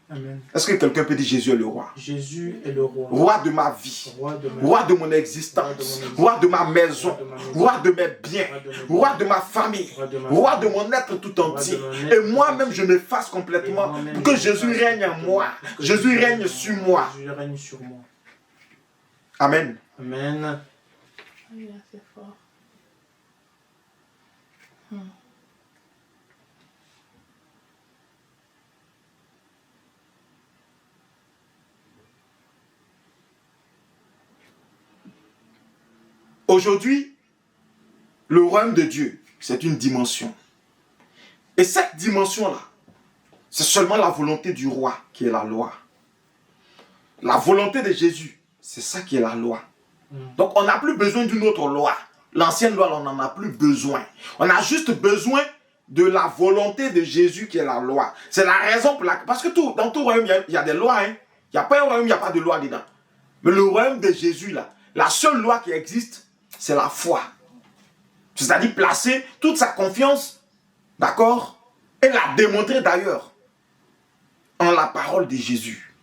Amen. Est-ce que quelqu'un peut dire Jésus est le roi? Jésus est le roi. Roi de ma vie. Roi de mon existence. Roi de ma maison. Roi de mes biens. Roi de ma famille. Roi de mon être tout entier. Et moi-même, je m'efface complètement pour que Jésus règne en moi. Jésus règne sur moi. Jésus règne sur moi. Amen. Amen. C'est fort. Aujourd'hui, le royaume de Dieu, c'est une dimension. Et cette dimension-là, c'est seulement la volonté du roi qui est la loi. La volonté de Jésus, c'est ça qui est la loi. Donc on n'a plus besoin d'une autre loi. L'ancienne loi, on n'en a plus besoin. On a juste besoin de la volonté de Jésus qui est la loi. C'est la raison pour laquelle... Parce que dans tout royaume, il y a des lois. Hein. Il n'y a pas un royaume, il n'y a pas de loi dedans. Mais le royaume de Jésus, là, la seule loi qui existe, c'est la foi. C'est-à-dire placer toute sa confiance, d'accord, et la démontrer d'ailleurs en la parole de Jésus.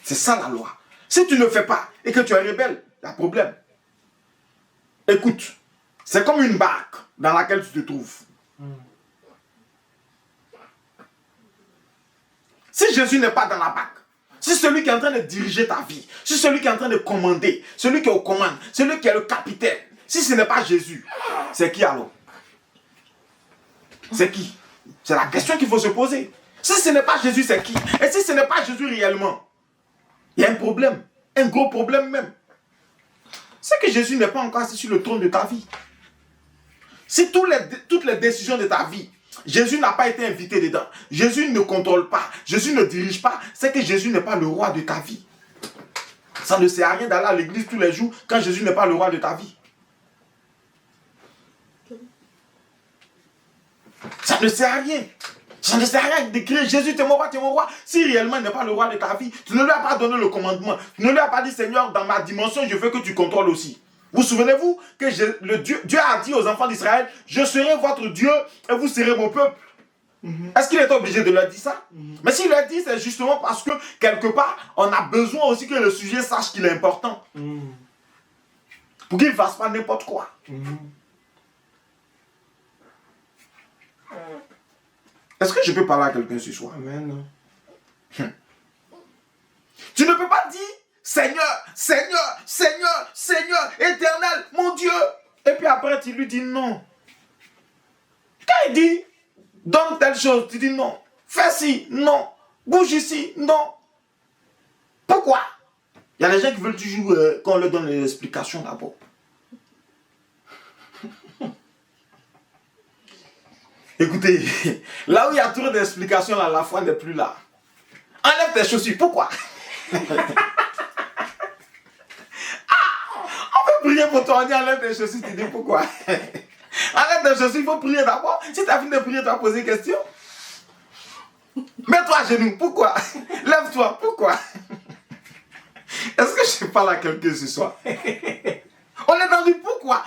C'est ça la loi. Si tu ne le fais pas et que tu es rebelle, il y a problème. Écoute, c'est comme une barque dans laquelle tu te trouves. Si Jésus n'est pas dans la barque, si celui qui est en train de diriger ta vie, si celui qui est en train de commander, celui qui est aux commandes, celui qui est le capitaine, si ce n'est pas Jésus, c'est qui alors? C'est qui? C'est la question qu'il faut se poser. Si ce n'est pas Jésus, c'est qui? Et si ce n'est pas Jésus réellement, il y a un problème, un gros problème même. C'est que Jésus n'est pas encore assis sur le trône de ta vie. Si toutes les décisions de ta vie, Jésus n'a pas été invité dedans, Jésus ne contrôle pas, Jésus ne dirige pas, c'est que Jésus n'est pas le roi de ta vie. Ça ne sert à rien d'aller à l'église tous les jours quand Jésus n'est pas le roi de ta vie. Ça ne sert à rien. Ça ne sert à rien d'écrire Jésus, tu es mon roi, tu es mon roi. Si réellement il n'est pas le roi de ta vie, tu ne lui as pas donné le commandement. Tu ne lui as pas dit, Seigneur, dans ma dimension, je veux que tu contrôles aussi. Vous souvenez-vous que Dieu a dit aux enfants d'Israël, je serai votre Dieu et vous serez mon peuple. Est-ce qu'il est obligé de leur dire ça? Mais s'il leur dit, c'est justement parce que quelque part, on a besoin aussi que le sujet sache qu'il est important. Pour qu'il ne fasse pas n'importe quoi. Est-ce que je peux parler à quelqu'un ce soir? Amen. Tu ne peux pas dire Seigneur, Seigneur, Seigneur, Seigneur, éternel, mon Dieu. Et puis après, tu lui dis non. Quand il dit donne telle chose, tu dis non. Fais ci, non. Bouge ici, non. Pourquoi? Il y a des gens qui veulent toujours qu'on leur donne les explications d'abord. Écoutez, là où il y a trop d'explications, là, la foi n'est plus là. Enlève tes chaussures. Pourquoi? On peut prier pour toi, on dit enlève tes chaussures, tu dis pourquoi? Enlève tes chaussures, il faut prier d'abord. Si tu as fini de prier, tu vas poser une question. Mets-toi à genoux, pourquoi? Lève-toi, pourquoi? Est-ce que je parle à quelqu'un ce soir? On est dans du pourquoi?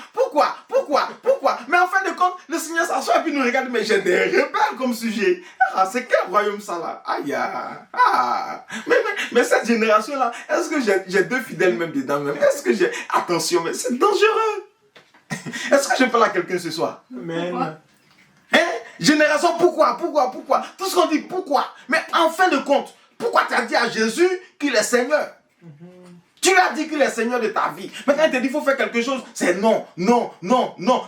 Mais en fin de compte, le Seigneur s'assoit et puis nous regarde, mais j'ai des rebelles comme sujet. Ah, c'est quel royaume ça là? Aïe, mais cette génération-là, est-ce que j'ai deux fidèles même dedans même? Est-ce que j'ai... Attention, mais c'est dangereux. Est-ce que je parle à quelqu'un ce soir? Amen. Hein? Génération, pourquoi? Tout ce qu'on dit, pourquoi? Mais en fin de compte, pourquoi tu as dit à Jésus qu'il est Seigneur? Tu lui as dit qu'il est Seigneur de ta vie. Mais quand il te dit qu'il faut faire quelque chose, c'est non.